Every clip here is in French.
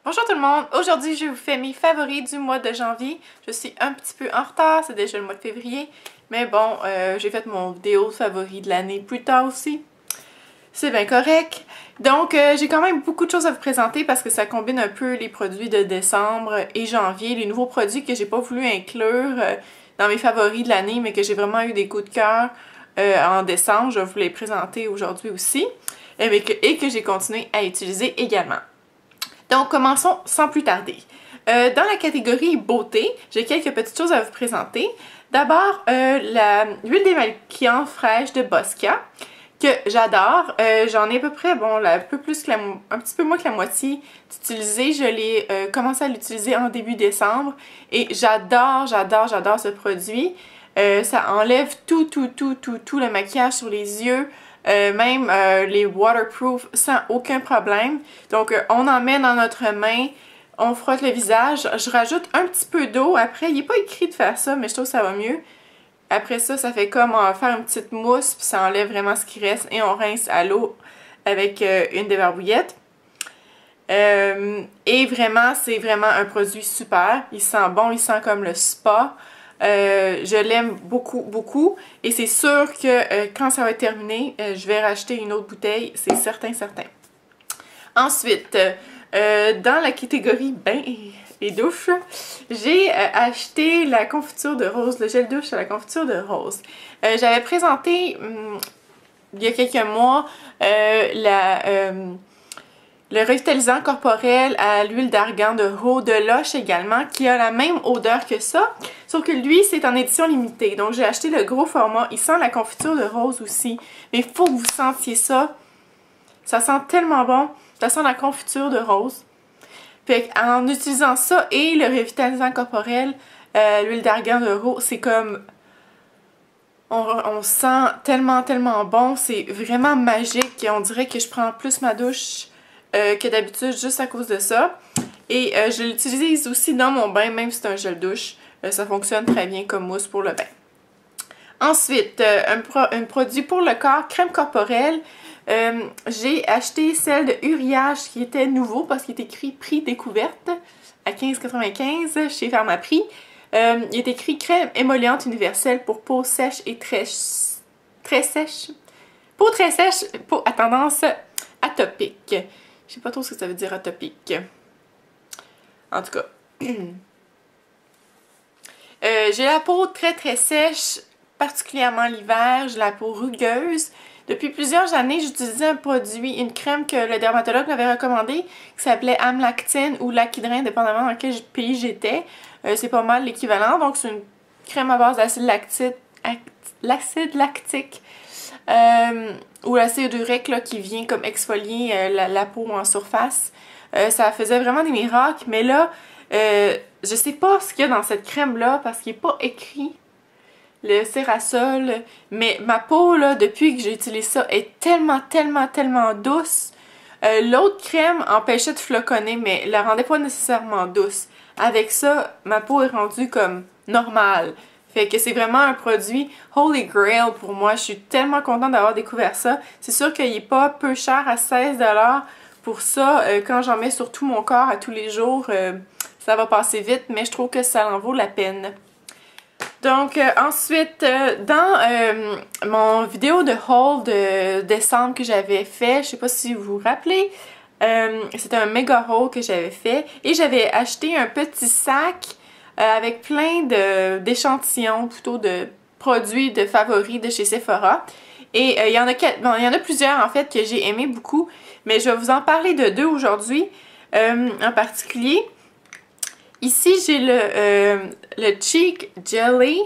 Bonjour tout le monde, aujourd'hui je vous fais mes favoris du mois de janvier. Je suis un petit peu en retard, c'est déjà le mois de février, mais bon, j'ai fait mon vidéo favori de l'année plus tard aussi. C'est bien correct. Donc j'ai quand même beaucoup de choses à vous présenter parce que ça combine un peu les produits de décembre et janvier, les nouveaux produits que j'ai pas voulu inclure dans mes favoris de l'année, mais que j'ai vraiment eu des coups de cœur en décembre. Je vais vous les présenter aujourd'hui aussi et que j'ai continué à utiliser également. Donc, commençons sans plus tarder. Dans la catégorie beauté, j'ai quelques petites choses à vous présenter. D'abord, l'huile démaquillant fraîche de Bosca, que j'adore. J'en ai à peu près, bon, un petit peu moins que la moitié d'utilisée. Je l'ai commencé à l'utiliser en début décembre et j'adore ce produit. Ça enlève tout le maquillage sur les yeux. Même les waterproof sans aucun problème. Donc on en met dans notre main, on frotte le visage. Je rajoute un petit peu d'eau après. Il n'est pas écrit de faire ça, mais je trouve que ça va mieux. Après ça, ça fait comme faire une petite mousse, puis ça enlève vraiment ce qui reste. Et on rince à l'eau avec une débarbouillette. Et vraiment, c'est vraiment un produit super. Il sent bon, il sent comme le spa. Je l'aime beaucoup et c'est sûr que quand ça va être terminé, je vais racheter une autre bouteille, c'est certain. Ensuite, dans la catégorie bain et douche, j'ai acheté la confiture de rose, le gel douche à la confiture de rose. J'avais présenté il y a quelques mois le revitalisant corporel à l'huile d'argan de Eau de Lush également, qui a la même odeur que ça, sauf que lui, c'est en édition limitée. Donc, j'ai acheté le gros format. Il sent la confiture de rose aussi. Mais il faut que vous sentiez ça. Ça sent tellement bon. Ça sent la confiture de rose. Fait en utilisant ça et le revitalisant corporel, l'huile d'argan de Eau, c'est comme... On sent tellement bon. C'est vraiment magique. On dirait que je prends plus ma douche que d'habitude juste à cause de ça. Et je l'utilise aussi dans mon bain, même si c'est un gel douche. Ça fonctionne très bien comme mousse pour le bain. Ensuite, un produit pour le corps, crème corporelle. J'ai acheté celle de Uriage qui était nouveau parce qu'il est écrit prix découverte à 15,95 chez Pharmaprix. Il est écrit crème émolliente universelle pour peau sèche et très sèche. Peau très sèche, peau à tendance atopique. Je sais pas trop ce que ça veut dire atopique. En tout cas. J'ai la peau très sèche, particulièrement l'hiver. J'ai la peau rugueuse. Depuis plusieurs années, j'utilisais un produit, une crème que le dermatologue m'avait recommandé, qui s'appelait Amlactine ou Lachydrin, dépendamment dans quel pays j'étais. C'est pas mal l'équivalent. Donc c'est une crème à base d'acide lactique. Ou l'acide urique là, qui vient comme exfolier la peau en surface. Ça faisait vraiment des miracles, mais là, je sais pas ce qu'il y a dans cette crème-là parce qu'il n'est pas écrit le Cérasol, mais ma peau, là, depuis que j'utilise ça, est tellement douce. L'autre crème empêchait de floconner, mais la rendait pas nécessairement douce. Avec ça, ma peau est rendue comme normale. Fait que c'est vraiment un produit Holy Grail pour moi. Je suis tellement contente d'avoir découvert ça. C'est sûr qu'il n'est pas peu cher à 16 $ pour ça. Quand j'en mets sur tout mon corps à tous les jours, ça va passer vite, mais je trouve que ça en vaut la peine. Donc ensuite, dans mon vidéo de haul de décembre que j'avais fait, je sais pas si vous vous rappelez, c'était un méga haul que j'avais fait et j'avais acheté un petit sac avec plein d'échantillons, plutôt de produits de favoris de chez Sephora. Et il y en a plusieurs en fait que j'ai aimé beaucoup, mais je vais vous en parler de deux aujourd'hui en particulier. Ici, j'ai le Cheek Jelly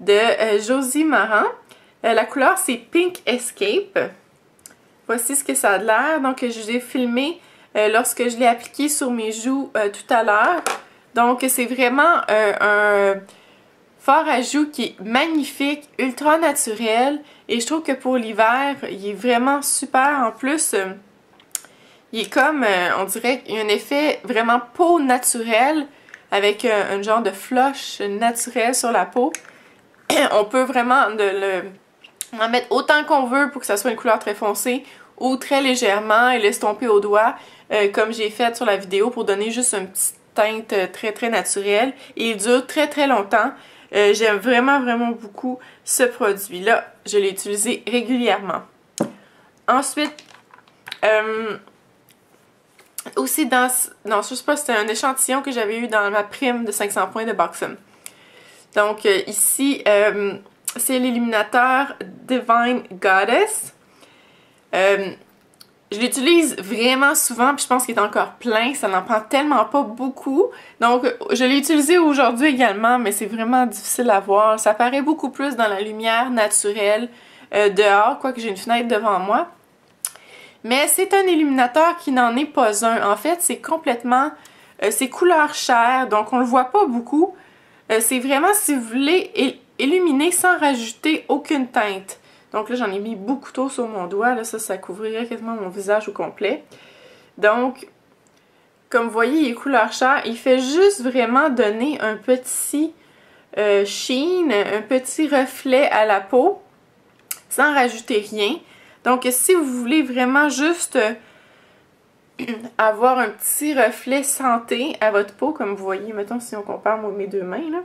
de Josie Maran. La couleur, c'est Pink Escape. Voici ce que ça a l'air. Donc, je l'ai filmé lorsque je l'ai appliqué sur mes joues tout à l'heure. Donc, c'est vraiment un fard à joues qui est magnifique, ultra naturel. Et je trouve que pour l'hiver, il est vraiment super. En plus... il est comme, on dirait qu'il y a un effet vraiment peau naturelle avec un genre de flush naturel sur la peau. On peut vraiment en mettre autant qu'on veut pour que ça soit une couleur très foncée ou très légèrement et l'estomper au doigt. comme j'ai fait sur la vidéo pour donner juste une petite teinte très très naturelle. Et il dure très très longtemps. J'aime vraiment vraiment beaucoup ce produit-là. Je l'ai utilisé régulièrement. Ensuite, aussi non, je sais pas, c'était un échantillon que j'avais eu dans ma prime de 500 points de Buxom. Donc ici, c'est l'illuminateur Divine Goddess. Je l'utilise vraiment souvent, puis je pense qu'il est encore plein, ça n'en prend tellement pas beaucoup. Donc, je l'ai utilisé aujourd'hui également, mais c'est vraiment difficile à voir. Ça paraît beaucoup plus dans la lumière naturelle dehors, quoique j'ai une fenêtre devant moi. Mais c'est un illuminateur qui n'en est pas un. En fait, c'est complètement... c'est couleur chair, donc on le voit pas beaucoup. C'est vraiment si vous voulez illuminer sans rajouter aucune teinte. Donc là, j'en ai mis beaucoup trop sur mon doigt. Là, ça couvrirait quasiment mon visage au complet. Donc, comme vous voyez, il est couleur chair. Il fait juste vraiment donner un petit sheen, un petit reflet à la peau, sans rajouter rien. Donc, si vous voulez vraiment juste avoir un petit reflet santé à votre peau, comme vous voyez, mettons si on compare mes deux mains, là.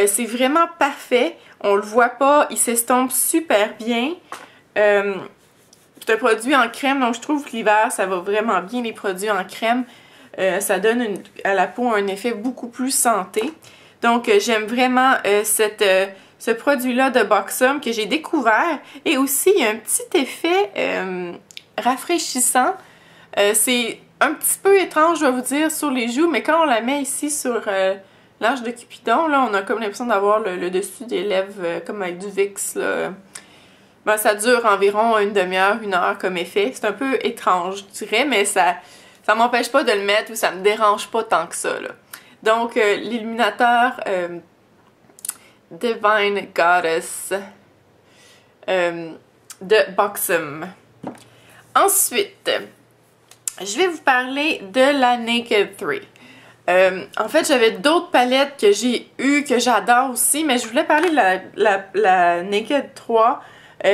C'est vraiment parfait, on le voit pas, il s'estompe super bien. C'est un produit en crème, donc je trouve que l'hiver, ça va vraiment bien les produits en crème. Ça donne à la peau un effet beaucoup plus santé. Donc j'aime vraiment ce produit-là de Buxom que j'ai découvert. Et aussi, il y a un petit effet rafraîchissant. C'est un petit peu étrange, je vais vous dire, sur les joues, mais quand on la met ici sur... l'ange de Cupidon, là, on a comme l'impression d'avoir le dessus des lèvres comme avec du Vicks, là. Ben, ça dure environ une demi-heure, une heure comme effet. C'est un peu étrange, je dirais, mais ça m'empêche pas de le mettre ou ça me dérange pas tant que ça, là. Donc, l'illuminateur Divine Goddess de Buxom. Ensuite, je vais vous parler de la Naked 3. En fait, j'avais d'autres palettes que j'ai eues, que j'adore aussi, mais je voulais parler de la Naked 3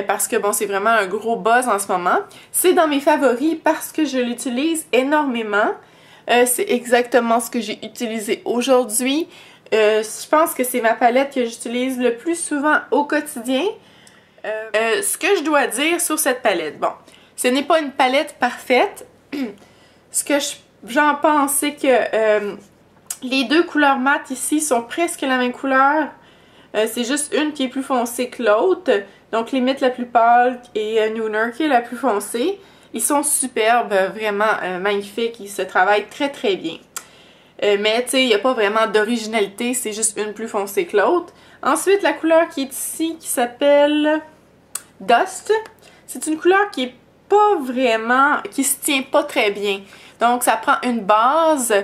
parce que bon, c'est vraiment un gros buzz en ce moment. C'est dans mes favoris parce que je l'utilise énormément. C'est exactement ce que j'ai utilisé aujourd'hui. Je pense que c'est ma palette que j'utilise le plus souvent au quotidien. Ce que je dois dire sur cette palette, bon, ce n'est pas une palette parfaite. Ce que j'en pense, c'est que les deux couleurs mat ici sont presque la même couleur. C'est juste une qui est plus foncée que l'autre. Donc limite la plus pâle et Nooner qui est la plus foncée. Ils sont superbes, vraiment magnifiques. Ils se travaillent très très bien. Mais tu sais, il n'y a pas vraiment d'originalité. C'est juste une plus foncée que l'autre. Ensuite, la couleur qui est ici, qui s'appelle Dust. C'est une couleur qui est pas vraiment... qui se tient pas très bien. Donc ça prend une base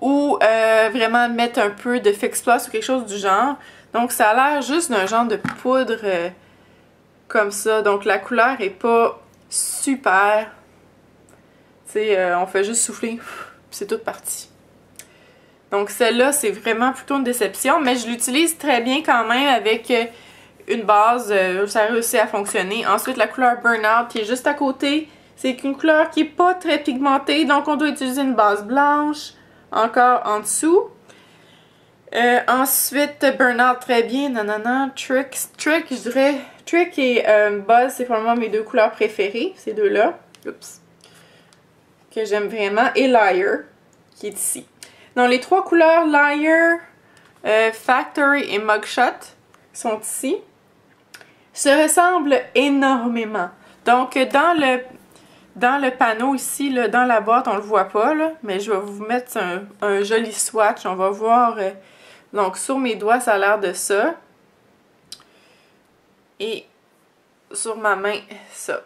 ou vraiment mettre un peu de Fix Plus ou quelque chose du genre. Donc ça a l'air juste d'un genre de poudre comme ça. Donc la couleur est pas super. Tu sais, on fait juste souffler, puis c'est tout parti. Donc celle-là, c'est vraiment plutôt une déception, mais je l'utilise très bien quand même avec une base. Ça réussit à fonctionner. Ensuite, la couleur Burnout qui est juste à côté. C'est une couleur qui n'est pas très pigmentée, donc on doit utiliser une base blanche encore en dessous. Ensuite, Burnout très bien, nanana, Trick, je dirais, Trick et Buzz, c'est probablement mes deux couleurs préférées, ces deux-là. Oups. Que j'aime vraiment. Et Liar, qui est ici. Donc les trois couleurs, Liar, Factory et Mugshot, sont ici. Se ressemblent énormément. Donc dans le panneau ici, là, dans la boîte, on le voit pas, là, mais je vais vous mettre un joli swatch. On va voir, donc sur mes doigts, ça a l'air de ça. Et sur ma main, ça.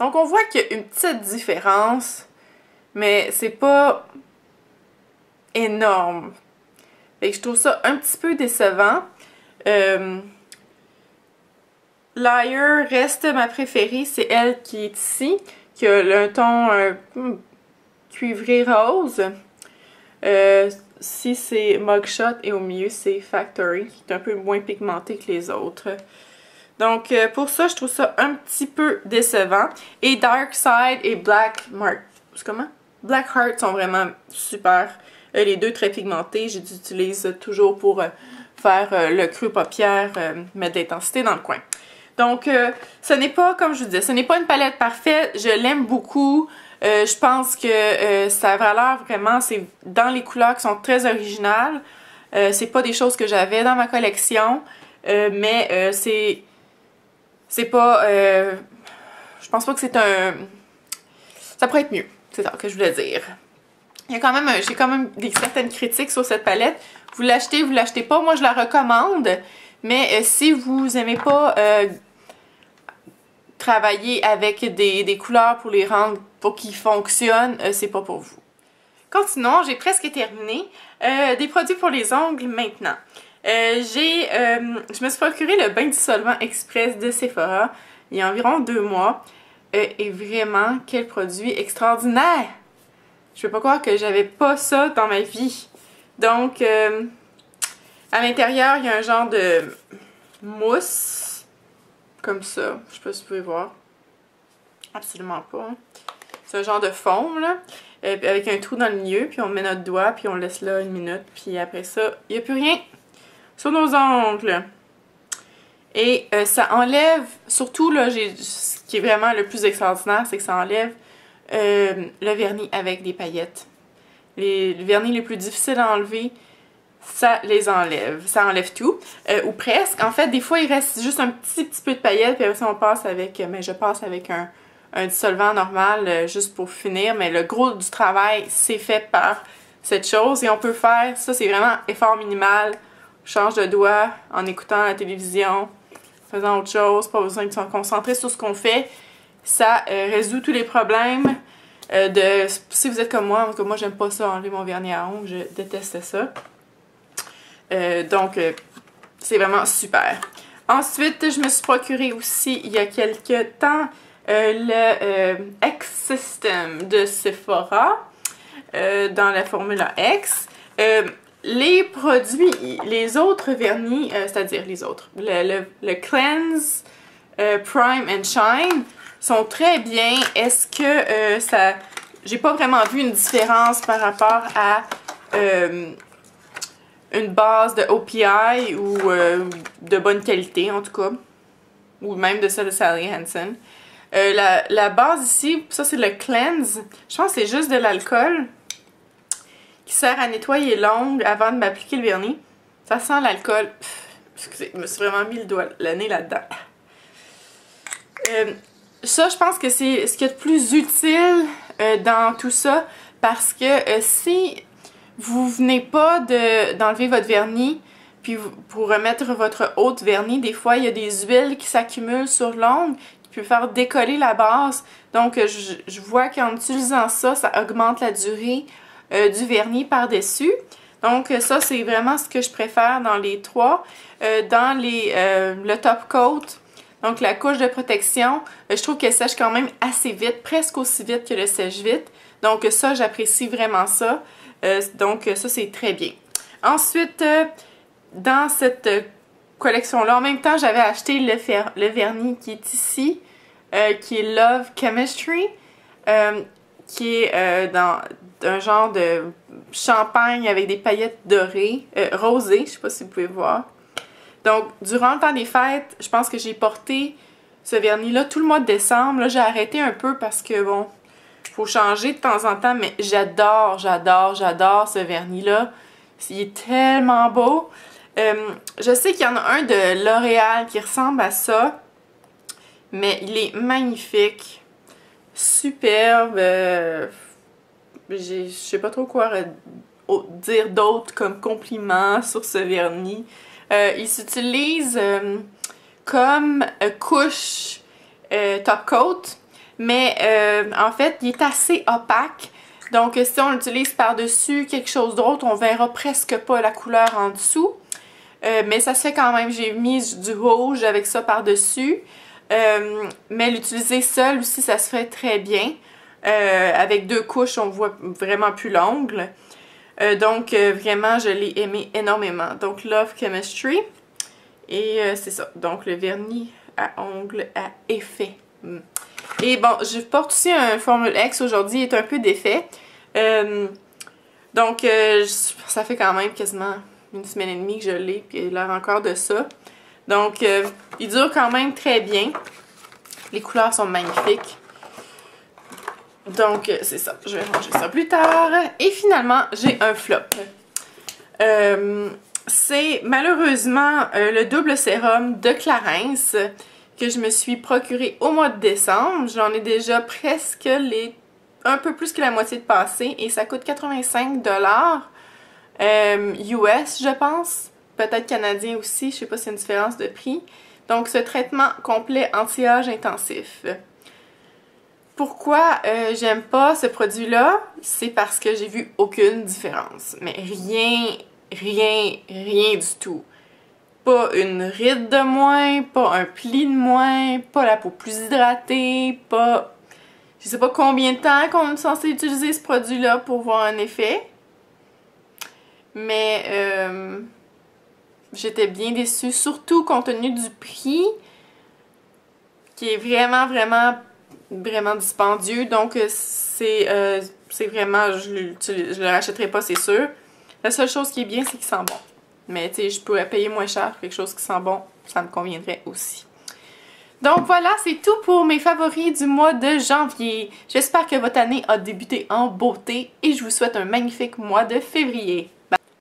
Donc on voit qu'il y a une petite différence, mais c'est pas énorme. Fait que je trouve ça un petit peu décevant. Liar reste ma préférée, c'est elle qui est ici, qui a un ton cuivré rose. Si c'est Mugshot et au milieu c'est Factory, qui est un peu moins pigmenté que les autres. Donc pour ça, je trouve ça un petit peu décevant. Et Dark Side et Black Mark comment? Blackheart sont vraiment super. Les deux très pigmentés, j'utilise toujours pour faire le creux paupière, mettre de l'intensité dans le coin. Donc, ce n'est pas, comme je vous disais, ce n'est pas une palette parfaite. Je l'aime beaucoup. Je pense que sa valeur, vraiment, c'est dans les couleurs qui sont très originales. C'est pas des choses que j'avais dans ma collection, mais c'est pas... je pense pas que c'est un... Ça pourrait être mieux, c'est ça que je voulais dire. J'ai quand même certaines critiques sur cette palette. Vous l'achetez pas. Moi, je la recommande. Mais si vous aimez pas travailler avec des couleurs pour les rendre, pour qu'ils fonctionnent, c'est pas pour vous. Continuons, j'ai presque terminé. Des produits pour les ongles maintenant. Je me suis procuré le bain dissolvant express de Sephora il y a environ 2 mois. Et vraiment, quel produit extraordinaire! Je peux pas croire que j'avais pas ça dans ma vie. Donc, à l'intérieur, il y a un genre de mousse, comme ça. Je sais pas si vous pouvez voir. Absolument pas. C'est un genre de foam, là, avec un trou dans le milieu, puis on met notre doigt, puis on laisse là 1 minute, puis après ça, il n'y a plus rien sur nos ongles. Et ça enlève, surtout là, ce qui est vraiment le plus extraordinaire, c'est que ça enlève le vernis avec des paillettes. Les vernis les plus difficiles à enlever, ça les enlève. Ça enlève tout, ou presque. En fait, des fois, il reste juste un petit peu de paillettes, puis après ça, on passe avec, mais je passe avec un dissolvant normal, juste pour finir. Mais le gros du travail, c'est fait par cette chose. Et on peut faire, ça c'est vraiment effort minimal. Change de doigt en écoutant la télévision, faisant autre chose, pas besoin de se concentrer sur ce qu'on fait. Ça résout tous les problèmes. Si vous êtes comme moi, parce que moi j'aime pas ça, enlever mon vernis à ongles, je déteste ça. Donc c'est vraiment super. Ensuite, je me suis procuré aussi il y a quelques temps le X-System de Sephora dans la formule X. Les produits, les autres vernis, c'est-à-dire les autres, le Cleanse, Prime and Shine sont très bien. Est-ce que ça... J'ai pas vraiment vu une différence par rapport à une base de OPI ou de bonne qualité en tout cas, ou même de celle de Sally Hansen. La base ici, ça c'est le Cleanse, je pense que c'est juste de l'alcool qui sert à nettoyer l'ongle avant de m'appliquer le vernis. Ça sent l'alcool. Excusez, je me suis vraiment mis le nez là-dedans. Ça, je pense que c'est ce qu'il y a de plus utile dans tout ça, parce que si vous venez pas d'enlever votre vernis, puis pour remettre votre autre vernis, des fois il y a des huiles qui s'accumulent sur l'ongle, qui peuvent faire décoller la base. Donc je vois qu'en utilisant ça, ça augmente la durée du vernis par-dessus. Donc ça, c'est vraiment ce que je préfère dans les trois. Dans le top coat, donc la couche de protection, je trouve qu'elle sèche quand même assez vite, presque aussi vite que le sèche-vite. Donc ça, j'apprécie vraiment ça. Donc ça, c'est très bien. Ensuite, dans cette collection-là, en même temps, j'avais acheté le vernis qui est ici, qui est Love Chemistry, qui est dans un genre de champagne avec des paillettes dorées, rosées, je sais pas si vous pouvez voir. Donc, durant le temps des fêtes, je pense que j'ai porté ce vernis-là tout le mois de décembre. Là, j'ai arrêté un peu parce que, bon, faut changer de temps en temps, mais j'adore ce vernis-là. Il est tellement beau. Je sais qu'il y en a un de L'Oréal qui ressemble à ça, mais il est magnifique. Superbe. Je sais pas trop quoi dire d'autre comme compliment sur ce vernis. Il s'utilise comme couche top coat, mais en fait, il est assez opaque. Donc, si on l'utilise par-dessus quelque chose d'autre, on verra presque pas la couleur en dessous. Mais ça se fait quand même. J'ai mis du rouge avec ça par-dessus. Mais l'utiliser seul aussi, ça se fait très bien. Avec 2 couches, on voit vraiment plus l'ongle. Donc, vraiment, je l'ai aimé énormément. Donc, Love Chemistry. Et c'est ça. Donc, le vernis à ongles à effet. Et bon, je porte aussi un Formule X aujourd'hui, il est un peu défait. Donc, ça fait quand même quasiment une semaine et demie que je l'ai, puis il a l'air encore de ça. Donc, il dure quand même très bien. Les couleurs sont magnifiques. Donc, c'est ça. Je vais ranger ça plus tard. Et finalement, j'ai un flop. C'est malheureusement le double sérum de Clarins que je me suis procuré au mois de décembre. J'en ai déjà presque un peu plus que la moitié de passé et ça coûte 85 US, je pense. Peut-être canadien aussi, je sais pas s'il y a une différence de prix. Donc, ce traitement complet anti-âge intensif. Pourquoi j'aime pas ce produit-là? C'est parce que j'ai vu aucune différence. Mais rien du tout. Pas une ride de moins, pas un pli de moins, pas la peau plus hydratée, pas... Je sais pas combien de temps qu'on est censé utiliser ce produit-là pour voir un effet. Mais j'étais bien déçue, surtout compte tenu du prix qui est vraiment dispendieux. Donc c'est vraiment, je le rachèterai pas, c'est sûr. La seule chose qui est bien, c'est qu'il sent bon. Mais tu sais, je pourrais payer moins cher quelque chose qui sent bon, ça me conviendrait aussi. Donc voilà, c'est tout pour mes favoris du mois de janvier. J'espère que votre année a débuté en beauté et je vous souhaite un magnifique mois de février.